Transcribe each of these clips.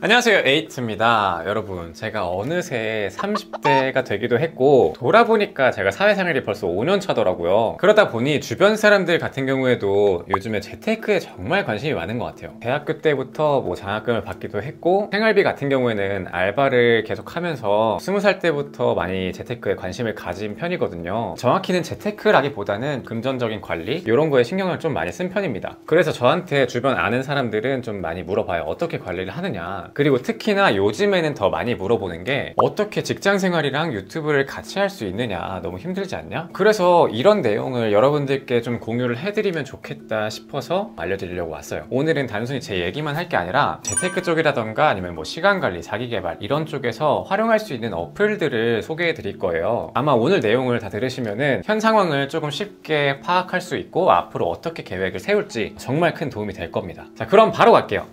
안녕하세요, 에이트입니다. 여러분, 제가 어느새 30대가 되기도 했고 돌아보니까 제가 사회생활이 벌써 5년 차더라고요. 그러다 보니 주변 사람들 같은 경우에도 요즘에 재테크에 정말 관심이 많은 것 같아요. 대학교 때부터 장학금을 받기도 했고 생활비 같은 경우에는 알바를 계속 하면서 20살 때부터 많이 재테크에 관심을 가진 편이거든요. 정확히는 재테크라기보다는 금전적인 관리 이런 거에 신경을 좀 많이 쓴 편입니다. 그래서 저한테 주변 아는 사람들은 좀 많이 물어봐요. 어떻게 관리를 하느냐. 그리고 특히나 요즘에는 더 많이 물어보는 게 어떻게 직장 생활이랑 유튜브를 같이 할 수 있느냐, 너무 힘들지 않냐? 그래서 이런 내용을 여러분들께 좀 공유를 해드리면 좋겠다 싶어서 알려드리려고 왔어요. 오늘은 단순히 제 얘기만 할 게 아니라 재테크 쪽이라던가 아니면 시간관리, 자기개발 이런 쪽에서 활용할 수 있는 어플들을 소개해 드릴 거예요. 아마 오늘 내용을 다 들으시면은 현 상황을 조금 쉽게 파악할 수 있고 앞으로 어떻게 계획을 세울지 정말 큰 도움이 될 겁니다. 자, 그럼 바로 갈게요.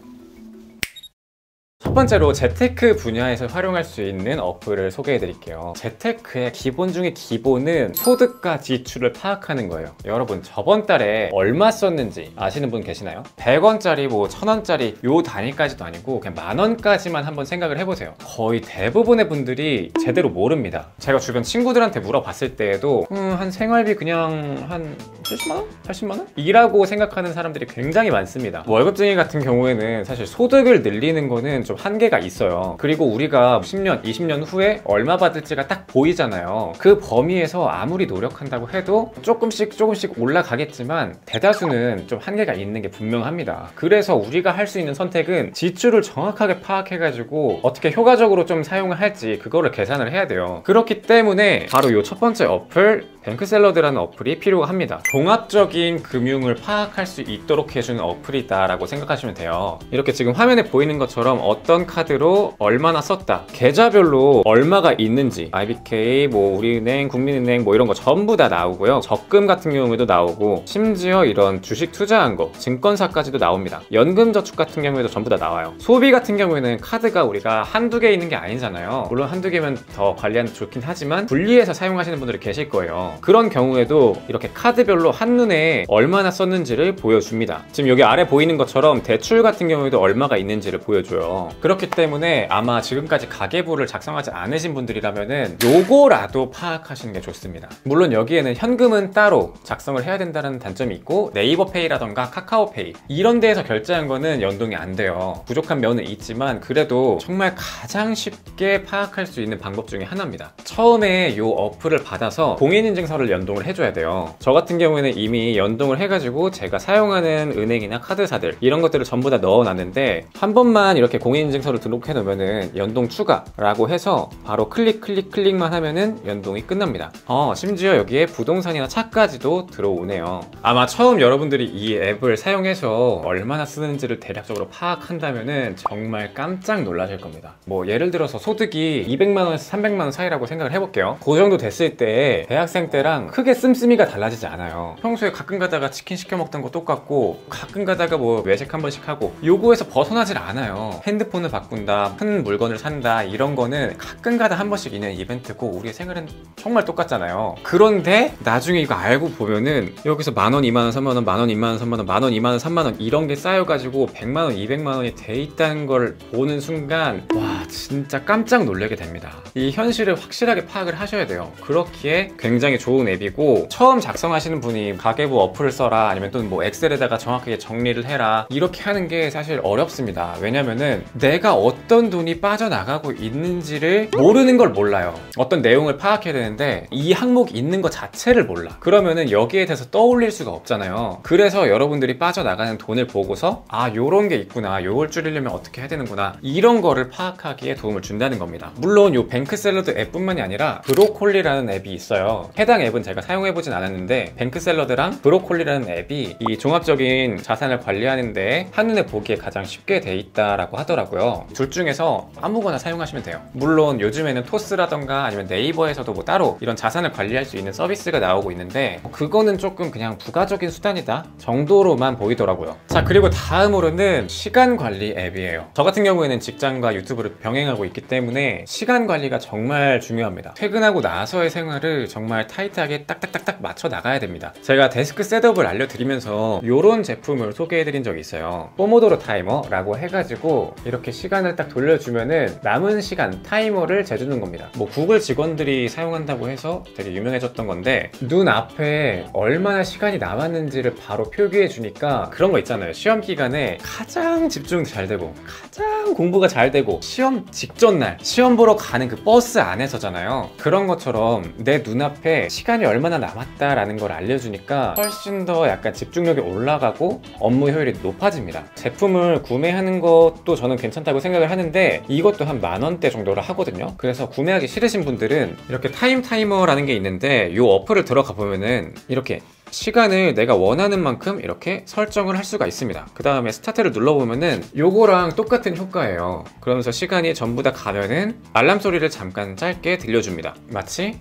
첫 번째로 재테크 분야에서 활용할 수 있는 어플을 소개해 드릴게요. 재테크의 기본 중에 기본은 소득과 지출을 파악하는 거예요. 여러분, 저번 달에 얼마 썼는지 아시는 분 계시나요? 100원짜리, 1000원짜리 요 단위까지도 아니고 그냥 만원까지만 한번 생각을 해보세요. 거의 대부분의 분들이 제대로 모릅니다. 제가 주변 친구들한테 물어봤을 때에도 한 생활비 그냥 한 70만원? 80만원? 이라고 생각하는 사람들이 굉장히 많습니다. 월급쟁이 같은 경우에는 사실 소득을 늘리는 거는 좀 한계가 있어요. 그리고 우리가 10년, 20년 후에 얼마 받을지가 딱 보이잖아요. 그 범위에서 아무리 노력한다고 해도 조금씩 올라가겠지만 대다수는 좀 한계가 있는 게 분명합니다. 그래서 우리가 할 수 있는 선택은 지출을 정확하게 파악해가지고 어떻게 효과적으로 좀 사용을 할지 그거를 계산을 해야 돼요. 그렇기 때문에 바로 이 첫 번째 어플, 뱅크샐러드라는 어플이 필요가 합니다. 종합적인 금융을 파악할 수 있도록 해주는 어플이다 라고 생각하시면 돼요. 이렇게 지금 화면에 보이는 것처럼 어떤 카드로 얼마나 썼다, 계좌별로 얼마가 있는지 IBK, 우리은행, 국민은행 이런 거 전부 다 나오고요. 적금 같은 경우에도 나오고 심지어 이런 주식 투자한 거, 증권사까지도 나옵니다. 연금저축 같은 경우에도 전부 다 나와요. 소비 같은 경우에는 카드가 우리가 한두 개 있는 게 아니잖아요. 물론 한두 개면 더 관리하는 데 좋긴 하지만 분리해서 사용하시는 분들이 계실 거예요. 그런 경우에도 이렇게 카드별로 한눈에 얼마나 썼는지를 보여줍니다. 지금 여기 아래 보이는 것처럼 대출 같은 경우에도 얼마가 있는지를 보여줘요. 그렇기 때문에 아마 지금까지 가계부를 작성하지 않으신 분들이라면은 요거라도 파악하시는 게 좋습니다. 물론 여기에는 현금은 따로 작성을 해야 된다는 단점이 있고 네이버페이라던가 카카오페이 이런 데에서 결제한 거는 연동이 안 돼요. 부족한 면은 있지만 그래도 정말 가장 쉽게 파악할 수 있는 방법 중에 하나입니다. 처음에 요 어플을 받아서 공인인증서를 연동을 해줘야 돼요. 저 같은 경우에는 이미 연동을 해가지고 제가 사용하는 은행이나 카드사들 이런 것들을 전부 다 넣어놨는데 한 번만 이렇게 공인인증서를 등록해 놓으면은 연동 추가라고 해서 바로 클릭만 하면은 연동이 끝납니다. 심지어 여기에 부동산이나 차까지도 들어오네요. 아마 처음 여러분들이 이 앱을 사용해서 얼마나 쓰는지를 대략적으로 파악한다면은 정말 깜짝 놀라실 겁니다. 예를 들어서 소득이 200만원에서 300만원 사이라고 생각을 해볼게요. 그 정도 됐을 때 대학생 때랑 크게 씀씀이가 달라지지 않아요. 평소에 가끔 가다가 치킨 시켜 먹던 거 똑같고 가끔 가다가 외식 한 번씩 하고 요거에서 벗어나질 않아요. 핸드폰을 바꾼다, 큰 물건을 산다 이런 거는 가끔 가다 한 번씩 있는 이벤트고 우리의 생활은 정말 똑같잖아요. 그런데 나중에 이거 알고 보면은 여기서 만원, 2만원, 3만원, 만원, 2만원, 3만원, 만원, 2만원, 3만원 이런 게 쌓여가지고 100만원, 200만원이 돼 있다는 걸 보는 순간 와, 진짜 깜짝 놀라게 됩니다. 이 현실을 확실하게 파악을 하셔야 돼요. 그렇기에 굉장히 좋은 앱이고 처음 작성하시는 분이 가계부 어플을 써라 아니면 또 엑셀에다가 정확하게 정리를 해라 이렇게 하는 게 사실 어렵습니다. 왜냐면은 내가 어떤 돈이 빠져나가고 있는지를 모르는 걸 몰라요. 어떤 내용을 파악해야 되는데 이 항목이 있는 것 자체를 몰라. 그러면은 여기에 대해서 떠올릴 수가 없잖아요. 그래서 여러분들이 빠져나가는 돈을 보고서 요런 게 있구나, 요걸 줄이려면 어떻게 해야 되는구나 이런 거를 파악하기에 도움을 준다는 겁니다. 물론 요 뱅크샐러드 앱뿐만이 아니라 브로콜리라는 앱이 있어요. 해당 앱은 제가 사용해보진 않았는데 뱅크샐러드랑 브로콜리라는 앱이 이 종합적인 자산을 관리하는데 한눈에 보기에 가장 쉽게 돼 있다라고 하더라고요. 둘 중에서 아무거나 사용하시면 돼요. 물론 요즘에는 토스라던가 아니면 네이버에서도 따로 이런 자산을 관리할 수 있는 서비스가 나오고 있는데 그거는 조금 그냥 부가적인 수단이다 정도로만 보이더라고요. 자, 그리고 다음으로는 시간 관리 앱이에요. 저 같은 경우에는 직장과 유튜브를 병행하고 있기 때문에 시간 관리가 정말 중요합니다. 퇴근하고 나서의 생활을 정말 타이트하게 딱딱딱딱 맞춰 나가야 됩니다. 제가 데스크 셋업을 알려드리면서 이런 제품을 소개해드린 적이 있어요. 포모도로 타이머라고 해가지고 이렇게 시간을 딱 돌려주면은 남은 시간 타이머를 재주는 겁니다. 뭐 구글 직원들이 사용한다고 해서 되게 유명해졌던 건데, 눈앞에 얼마나 시간이 남았는지를 바로 표기해 주니까 그런 거 있잖아요. 시험 기간에 가장 집중 잘 되고 가장 공부가 잘 되고 시험 직전 날 시험 보러 가는 그 버스 안에서잖아요. 그런 것처럼 내 눈앞에 시간이 얼마나 남았다라는 걸 알려주니까 훨씬 더 약간 집중력이 올라가고 업무 효율이 높아집니다. 제품을 구매하는 것도 저는 괜찮다고 생각을 하는데 이것도 한 10,000원대 정도를 하거든요. 그래서 구매하기 싫으신 분들은 이렇게 타이머라는 게 있는데 이 어플을 들어가 보면은 이렇게 시간을 내가 원하는 만큼 이렇게 설정을 할 수가 있습니다. 그 다음에 스타트를 눌러보면은 요거랑 똑같은 효과예요. 그러면서 시간이 전부 다 가면은 알람 소리를 잠깐 짧게 들려줍니다. 마치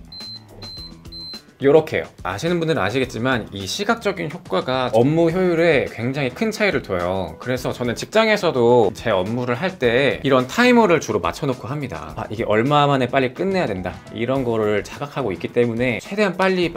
요렇게요. 아시는 분들은 아시겠지만 이 시각적인 효과가 업무 효율에 굉장히 큰 차이를 둬요. 그래서 저는 직장에서도 제 업무를 할 때 이런 타이머를 주로 맞춰놓고 합니다. 이게 얼마 만에 빨리 끝내야 된다 이런 거를 자각하고 있기 때문에 최대한 빨리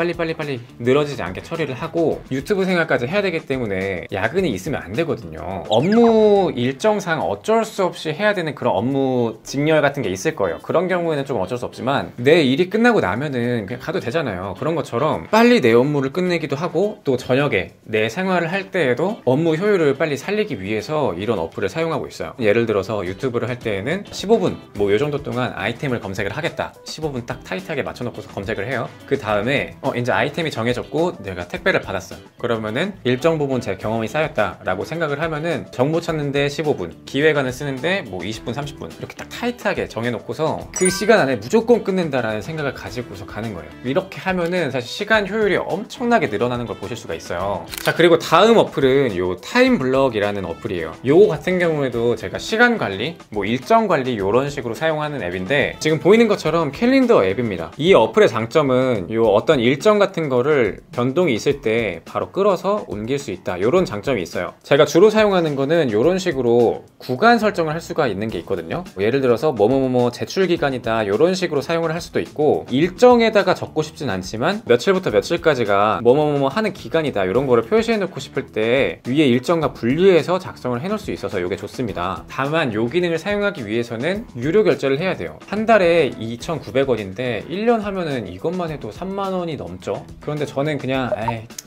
늘어지지 않게 처리를 하고 유튜브 생활까지 해야 되기 때문에 야근이 있으면 안 되거든요. 업무 일정상 어쩔 수 없이 해야 되는 그런 업무 직렬 같은 게 있을 거예요. 그런 경우에는 좀 어쩔 수 없지만 내 일이 끝나고 나면은 그냥 가도 되잖아요. 그런 것처럼 빨리 내 업무를 끝내기도 하고 또 저녁에 내 생활을 할 때에도 업무 효율을 빨리 살리기 위해서 이런 어플을 사용하고 있어요. 예를 들어서 유튜브를 할 때에는 15분 뭐 요 정도 동안 아이템을 검색을 하겠다. 15분 딱 타이트하게 맞춰놓고서 검색을 해요. 그 다음에 이제 아이템이 정해졌고 내가 택배를 받았어요. 그러면은 일정 부분 제 경험이 쌓였다 라고 생각을 하면은 정보 찾는데 15분, 기획안을 쓰는데 뭐 20분, 30분 이렇게 딱 타이트하게 정해놓고서 그 시간 안에 무조건 끝낸다라는 생각을 가지고서 가는 거예요. 이렇게 하면은 사실 시간 효율이 엄청나게 늘어나는 걸 보실 수가 있어요. 자, 그리고 다음 어플은 요 타임블럭이라는 어플이에요. 요거 같은 경우에도 제가 시간 관리, 뭐 일정 관리 이런 식으로 사용하는 앱인데 지금 보이는 것처럼 캘린더 앱입니다. 이 어플의 장점은 요 어떤 일정 같은 거를 변동이 있을 때 바로 끌어서 옮길 수 있다 이런 장점이 있어요. 제가 주로 사용하는 거는 이런 식으로 구간 설정을 할 수가 있는 게 있거든요. 예를 들어서 뭐뭐뭐 제출 기간이다 이런 식으로 사용을 할 수도 있고, 일정에다가 적고 싶진 않지만 며칠부터 며칠까지가 뭐뭐뭐 하는 기간이다 이런 거를 표시해 놓고 싶을 때 위에 일정과 분리해서 작성을 해 놓을 수 있어서 이게 좋습니다. 다만 이 기능을 사용하기 위해서는 유료 결제를 해야 돼요. 한 달에 2,900원인데 1년 하면은 이것만 해도 30,000원이 넘죠. 그런데 저는 그냥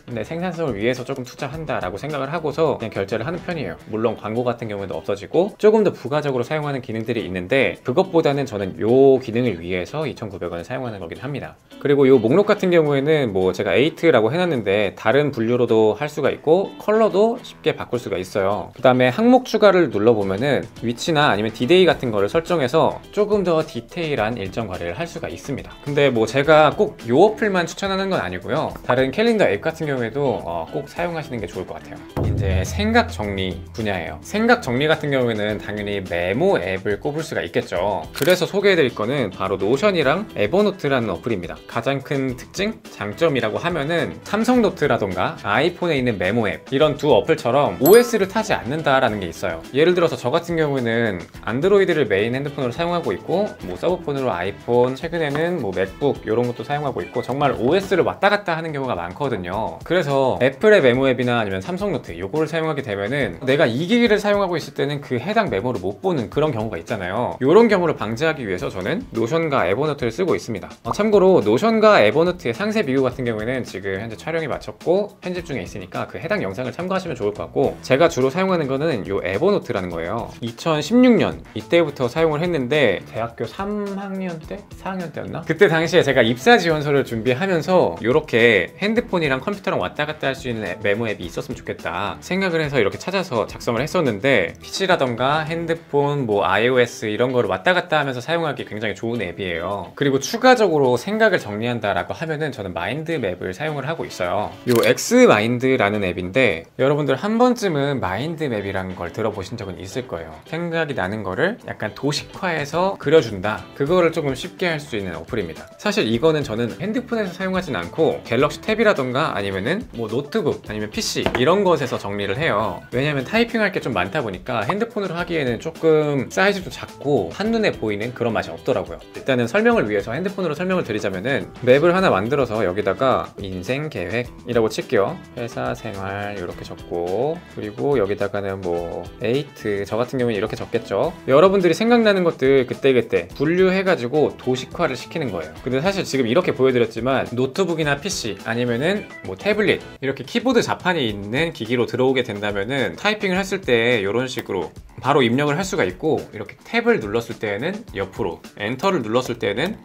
내 생산성을 위해서 조금 투자한다 라고 생각을 하고서 그냥 결제를 하는 편이에요. 물론 광고 같은 경우에도 없어지고 조금 더 부가적으로 사용하는 기능들이 있는데 그것보다는 저는 이 기능을 위해서 2,900원을 사용하는 거긴 합니다. 그리고 이 목록 같은 경우에는 뭐 제가 8라고 해놨는데 다른 분류로도 할 수가 있고 컬러도 쉽게 바꿀 수가 있어요. 그 다음에 항목 추가를 눌러보면은 위치나 아니면 디데이 같은 거를 설정해서 조금 더 디테일한 일정 관리를 할 수가 있습니다. 근데 뭐 제가 꼭 이 어플만 추천하는 건 아니고요. 다른 캘린더 앱 같은 경우에도 꼭 사용하시는 게 좋을 것 같아요. 이제 생각 정리 분야예요. 생각 정리 같은 경우에는 당연히 메모 앱을 꼽을 수가 있겠죠. 그래서 소개해드릴 거는 바로 노션이랑 에버노트라는 어플입니다. 가장 큰 특징, 장점이라고 하면은 삼성노트라던가 아이폰에 있는 메모 앱 이런 두 어플처럼 OS를 타지 않는다라는 게 있어요. 예를 들어서 저 같은 경우에는 안드로이드를 메인 핸드폰으로 사용하고 있고 뭐 서브폰으로 아이폰, 최근에는 뭐 맥북 이런 것도 사용하고 있고 정말 OS를 왔다 갔다 하는 경우가 많거든요. 그래서 애플의 메모 앱이나 아니면 삼성노트 요거를 사용하게 되면은 내가 이 기기를 사용하고 있을 때는 그 해당 메모를 못 보는 그런 경우가 있잖아요. 이런 경우를 방지하기 위해서 저는 노션과 에버노트를 쓰고 있습니다. 참고로 노션과 에버노트의 상세 비교 같은 경우에는 지금 현재 촬영이 마쳤고 편집 중에 있으니까 그 해당 영상을 참고하시면 좋을 것 같고, 제가 주로 사용하는 거는 요 에버노트라는 거예요. 2016년 이때부터 사용을 했는데 대학교 3학년 때? 4학년 때였나? 그때 당시에 제가 입사 지원서를 준비하면서 이렇게 핸드폰이랑 컴퓨터랑 왔다 갔다 할 수 있는 메모 앱이 있었으면 좋겠다 생각을 해서 이렇게 찾아서 작성을 했었는데 PC라던가 핸드폰, 뭐 iOS 이런 거를 왔다 갔다 하면서 사용하기 굉장히 좋은 앱이에요. 그리고 추가적으로 생각을 정리한다라고 하면은 저는 마인드맵을 사용을 하고 있어요. 요 엑스마인드라는 앱인데 여러분들 한 번쯤은 마인드맵이라는 걸 들어보신 적은 있을 거예요. 생각이 나는 거를 약간 도식화해서 그려준다. 그거를 조금 쉽게 할 수 있는 어플입니다. 사실 이거는 저는 핸드폰에서 사용하진 않고 갤럭시 탭이라던가 아니면 아니면은 뭐 노트북 아니면 PC 이런 것에서 정리를 해요. 왜냐면 타이핑할 게 좀 많다 보니까 핸드폰으로 하기에는 조금 사이즈도 작고 한눈에 보이는 그런 맛이 없더라고요. 일단은 설명을 위해서 핸드폰으로 설명을 드리자면은 맵을 하나 만들어서 여기다가 인생 계획이라고 칠게요. 회사 생활 이렇게 적고, 그리고 여기다가는 뭐 에이트, 저 같은 경우는 이렇게 적겠죠. 여러분들이 생각나는 것들 그때그때 분류해가지고 도식화를 시키는 거예요. 근데 사실 지금 이렇게 보여드렸지만 노트북이나 PC 아니면은 뭐 태블릿 이렇게 키보드 자판이 있는 기기로 들어오게 된다면은 타이핑을 했을 때 이런 식으로 바로 입력을 할 수가 있고, 이렇게 탭을 눌렀을 때는 옆으로, 엔터를 눌렀을 때는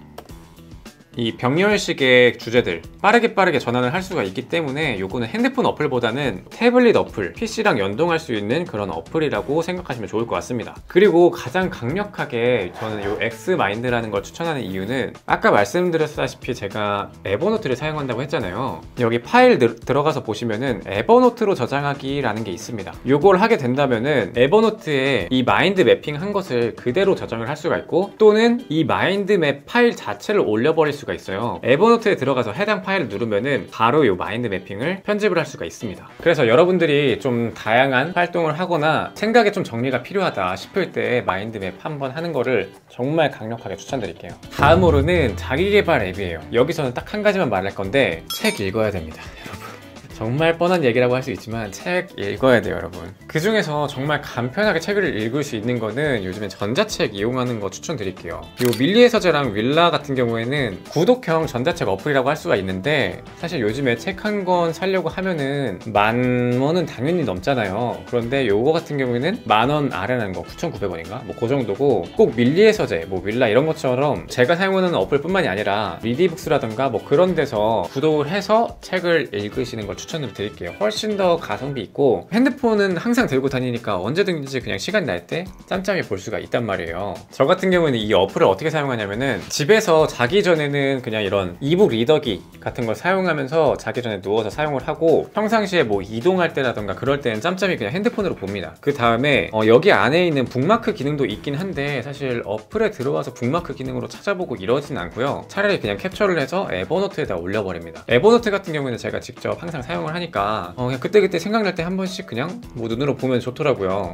이 병렬식의 주제들 빠르게 전환을 할 수가 있기 때문에 요거는 핸드폰 어플보다는 태블릿 어플, PC랑 연동할 수 있는 그런 어플이라고 생각하시면 좋을 것 같습니다. 그리고 가장 강력하게 저는 요 X마인드라는 걸 추천하는 이유는, 아까 말씀드렸다시피 제가 에버노트를 사용한다고 했잖아요. 여기 파일 들어가서 보시면은 에버노트로 저장하기라는 게 있습니다. 요걸 하게 된다면은 에버노트에 이 마인드 매핑 한 것을 그대로 저장을 할 수가 있고, 또는 이 마인드맵 파일 자체를 올려버릴 수가 있어요. 에버노트에 들어가서 해당 파일을 누르면은 바로 이 마인드 매핑을 편집을 할 수가 있습니다. 그래서 여러분들이 좀 다양한 활동을 하거나 생각에 좀 정리가 필요하다 싶을 때 마인드 맵 한번 하는 거를 정말 강력하게 추천드릴게요. 다음으로는 자기계발 앱이에요. 여기서는 딱 한 가지만 말할 건데, 책 읽어야 됩니다, 여러분. 정말 뻔한 얘기라고 할 수 있지만 책 읽어야 돼요, 여러분. 그 중에서 정말 간편하게 책을 읽을 수 있는 거는 요즘엔 전자책 이용하는 거 추천드릴게요. 요 밀리의 서재랑 윌라 같은 경우에는 구독형 전자책 어플이라고 할 수가 있는데, 사실 요즘에 책 한 권 사려고 하면은 10,000원은 당연히 넘잖아요. 그런데 요거 같은 경우에는 10,000원 아래라는 거, 9,900원인가? 뭐 그 정도고, 꼭 밀리의 서재, 뭐 윌라 이런 것처럼 제가 사용하는 어플뿐만이 아니라 리디북스라던가 뭐 그런 데서 구독을 해서 책을 읽으시는 걸 추천을 드릴게요. 훨씬 더 가성비 있고, 핸드폰은 항상 들고 다니니까 언제든지 그냥 시간 날 때 짬짬이 볼 수가 있단 말이에요. 저 같은 경우는 이 어플을 어떻게 사용하냐면은, 집에서 자기 전에는 그냥 이런 이북 리더기 같은 걸 사용하면서 자기 전에 누워서 사용을 하고, 평상시에 뭐 이동할 때라던가 그럴 때는 짬짬이 그냥 핸드폰으로 봅니다. 그 다음에 여기 안에 있는 북마크 기능도 있긴 한데, 사실 어플에 들어와서 북마크 기능으로 찾아보고 이러진 않고요. 차라리 그냥 캡처를 해서 에버노트에다 올려버립니다. 에버노트 같은 경우는 제가 직접 항상 사용을 하니까 그냥 그때그때 생각날 때 한 번씩 그냥 뭐 눈으로 보면 좋더라고요.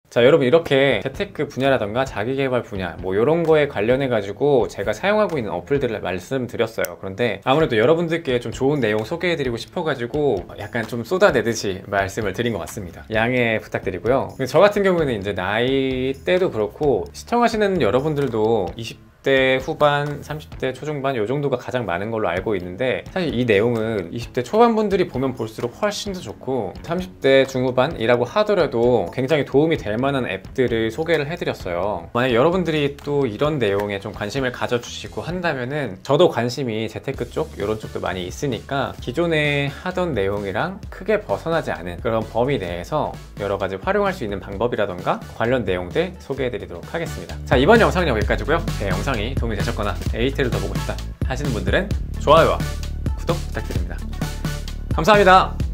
자, 여러분, 이렇게 재테크 분야라던가 자기계발 분야 뭐 이런 거에 관련해 가지고 제가 사용하고 있는 어플들을 말씀드렸어요. 그런데 아무래도 여러분들께 좀 좋은 내용 소개해 드리고 싶어 가지고 약간 좀 쏟아내듯이 말씀을 드린 것 같습니다. 양해 부탁드리고요. 저 같은 경우는 이제 나이대도 그렇고, 시청하시는 여러분들도 20대 후반, 30대 초중반 요 정도가 가장 많은 걸로 알고 있는데, 사실 이 내용은 20대 초반 분들이 보면 볼수록 훨씬 더 좋고, 30대 중후반이라고 하더라도 굉장히 도움이 될 만한 앱들을 소개를 해드렸어요. 만약 여러분들이 또 이런 내용에 좀 관심을 가져주시고 한다면은, 저도 관심이 재테크 쪽 이런 쪽도 많이 있으니까 기존에 하던 내용이랑 크게 벗어나지 않은 그런 범위 내에서 여러 가지 활용할 수 있는 방법이라던가 관련 내용들 소개해드리도록 하겠습니다. 자, 이번 영상은 여기까지고요. 영상이 도움이 되셨거나 에이트를 더 보고 싶다 하시는 분들은 좋아요와 구독 부탁드립니다. 감사합니다.